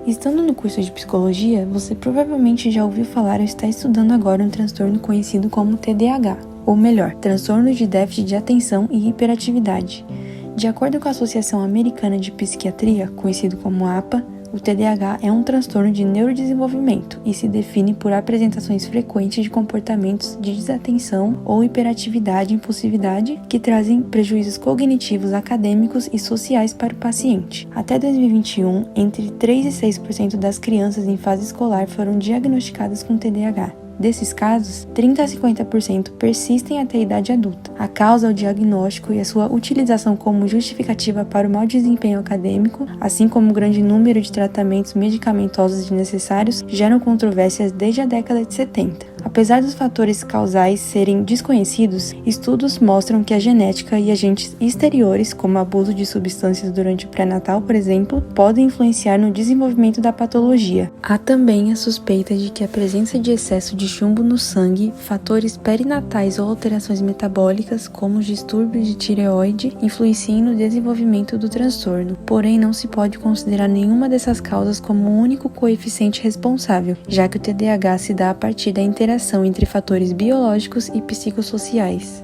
Estando no curso de psicologia, você provavelmente já ouviu falar ou está estudando agora um transtorno conhecido como TDAH, ou melhor, transtorno de déficit de atenção e hiperatividade. De acordo com a Associação Americana de Psiquiatria, conhecido como APA, o TDAH é um transtorno de neurodesenvolvimento e se define por apresentações frequentes de comportamentos de desatenção ou hiperatividade e impulsividade que trazem prejuízos cognitivos, acadêmicos e sociais para o paciente. Até 2021, entre 3 e 6% das crianças em fase escolar foram diagnosticadas com TDAH. Desses casos, 30 a 50% persistem até a idade adulta. A causa, o diagnóstico e a sua utilização como justificativa para o mau desempenho acadêmico, assim como o grande número de tratamentos medicamentosos desnecessários, geram controvérsias desde a década de 70. Apesar dos fatores causais serem desconhecidos, estudos mostram que a genética e agentes exteriores, como abuso de substâncias durante o pré-natal, por exemplo, podem influenciar no desenvolvimento da patologia. Há também a suspeita de que a presença de excesso de chumbo no sangue, fatores perinatais ou alterações metabólicas, como os distúrbios de tireoide, influenciem no desenvolvimento do transtorno. Porém, não se pode considerar nenhuma dessas causas como o único coeficiente responsável, já que o TDAH se dá a partir da interação entre fatores biológicos e psicossociais.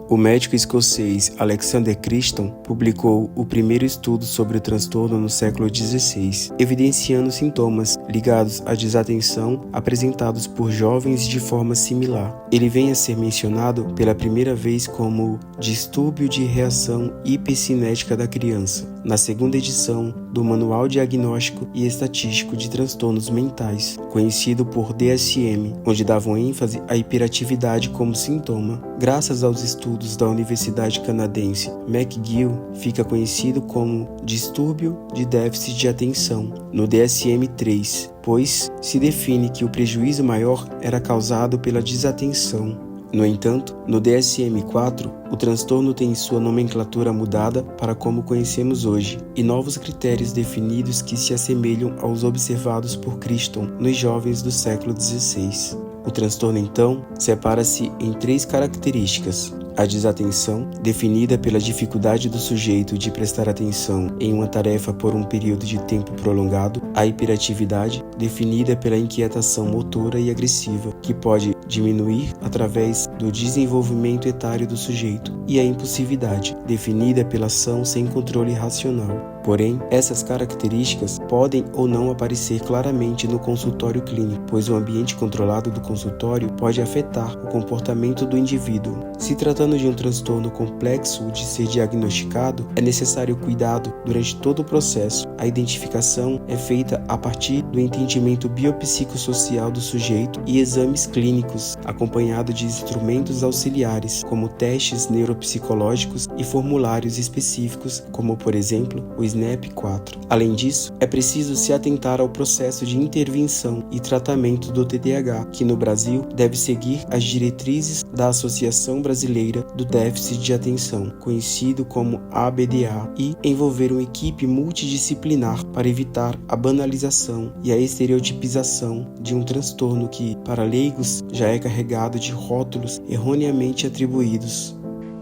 O médico escocês Alexander Crichton publicou o primeiro estudo sobre o transtorno no século XVI, evidenciando sintomas ligados à desatenção apresentados por jovens de forma similar. Ele vem a ser mencionado pela primeira vez como distúrbio de reação hipercinética da criança, na segunda edição do Manual Diagnóstico e Estatístico de Transtornos Mentais, conhecido por DSM, onde davam ênfase à hiperatividade como sintoma. Graças aos estudos da Universidade Canadense McGill, fica conhecido como distúrbio de déficit de atenção, no DSM-3, pois se define que o prejuízo maior era causado pela desatenção. No entanto, no DSM-4, o transtorno tem sua nomenclatura mudada para como conhecemos hoje, e novos critérios definidos que se assemelham aos observados por Crichton nos jovens do século XVI. O transtorno, então, separa-se em 3 características: a desatenção, definida pela dificuldade do sujeito de prestar atenção em uma tarefa por um período de tempo prolongado; a hiperatividade, definida pela inquietação motora e agressiva, que pode diminuir através do desenvolvimento etário do sujeito; e a impulsividade, definida pela ação sem controle racional. Porém, essas características podem ou não aparecer claramente no consultório clínico, pois o ambiente controlado do consultório pode afetar o comportamento do indivíduo. Se tratando de um transtorno complexo de ser diagnosticado, é necessário cuidado durante todo o processo. A identificação é feita a partir do entendimento biopsicossocial do sujeito e exames clínicos, acompanhado de instrumentos auxiliares, como testes neuropsicológicos e formulários específicos, como, por exemplo, o SNAP-4. Além disso, é preciso se atentar ao processo de intervenção e tratamento do TDAH, que no Brasil deve seguir as diretrizes da Associação Brasileira do Déficit de Atenção, conhecido como ABDA, e envolver uma equipe multidisciplinar para evitar a banalização e a estereotipização de um transtorno que, para leigos, já é carregado de rótulos erroneamente atribuídos.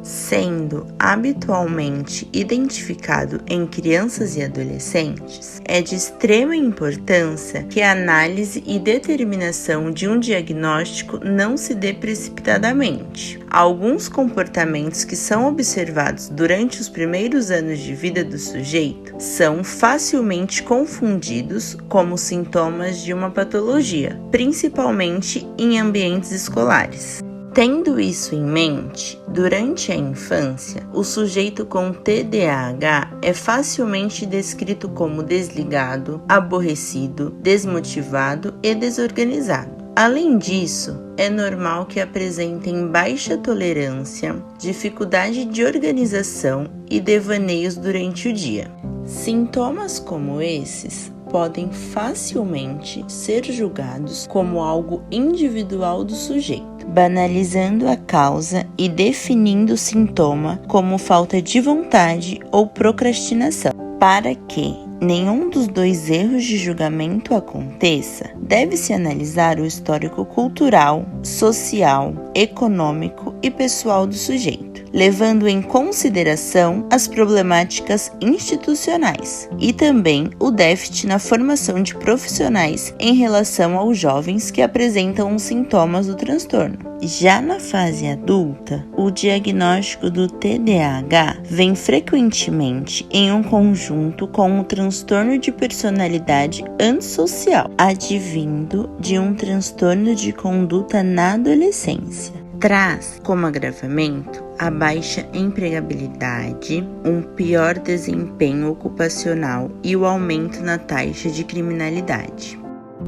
Sendo habitualmente identificado em crianças e adolescentes, é de extrema importância que a análise e determinação de um diagnóstico não se dê precipitadamente. Alguns comportamentos que são observados durante os primeiros anos de vida do sujeito são facilmente confundidos como sintomas de uma patologia, principalmente em ambientes escolares. Tendo isso em mente, durante a infância, o sujeito com TDAH é facilmente descrito como desligado, aborrecido, desmotivado e desorganizado. Além disso, é normal que apresentem baixa tolerância, dificuldade de organização e devaneios durante o dia. Sintomas como esses podem facilmente ser julgados como algo individual do sujeito, banalizando a causa e definindo o sintoma como falta de vontade ou procrastinação. Para que nenhum dos dois erros de julgamento aconteça, deve-se analisar o histórico cultural, social, econômico e pessoal do sujeito. levando em consideração as problemáticas institucionais e também o déficit na formação de profissionais em relação aos jovens que apresentam os sintomas do transtorno. Já na fase adulta, o diagnóstico do TDAH vem frequentemente em um conjunto com o transtorno de personalidade antissocial, advindo de um transtorno de conduta na adolescência. Traz como agravamento a baixa empregabilidade, um pior desempenho ocupacional e o aumento na taxa de criminalidade.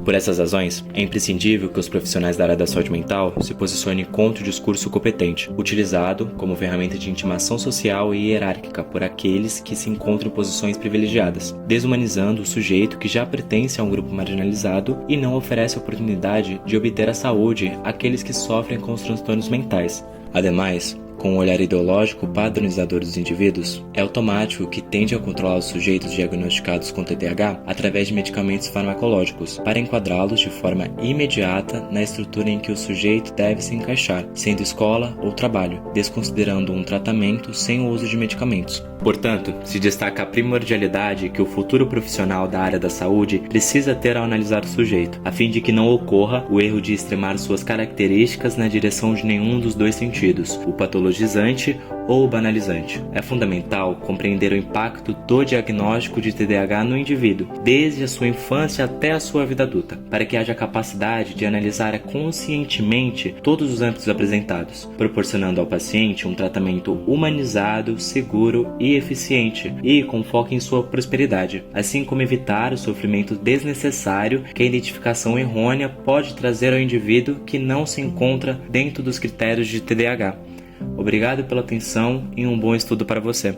Por essas razões, é imprescindível que os profissionais da área da saúde mental se posicionem contra o discurso competente, utilizado como ferramenta de intimação social e hierárquica por aqueles que se encontram em posições privilegiadas, desumanizando o sujeito que já pertence a um grupo marginalizado e não oferece a oportunidade de obter a saúde àqueles que sofrem com os transtornos mentais. Ademais, com o olhar ideológico padronizador dos indivíduos, é automático que tende a controlar os sujeitos diagnosticados com TDAH através de medicamentos farmacológicos, para enquadrá-los de forma imediata na estrutura em que o sujeito deve se encaixar, sendo escola ou trabalho, desconsiderando um tratamento sem o uso de medicamentos. Portanto, se destaca a primordialidade que o futuro profissional da área da saúde precisa ter ao analisar o sujeito, a fim de que não ocorra o erro de extremar suas características na direção de nenhum dos dois sentidos, o patologizante ou o banalizante. É fundamental compreender o impacto do diagnóstico de TDAH no indivíduo, desde a sua infância até a sua vida adulta, para que haja capacidade de analisar conscientemente todos os âmbitos apresentados, proporcionando ao paciente um tratamento humanizado, seguro e eficiente, e com foco em sua prosperidade, assim como evitar o sofrimento desnecessário que a identificação errônea pode trazer ao indivíduo que não se encontra dentro dos critérios de TDAH. Obrigado pela atenção e um bom estudo para você.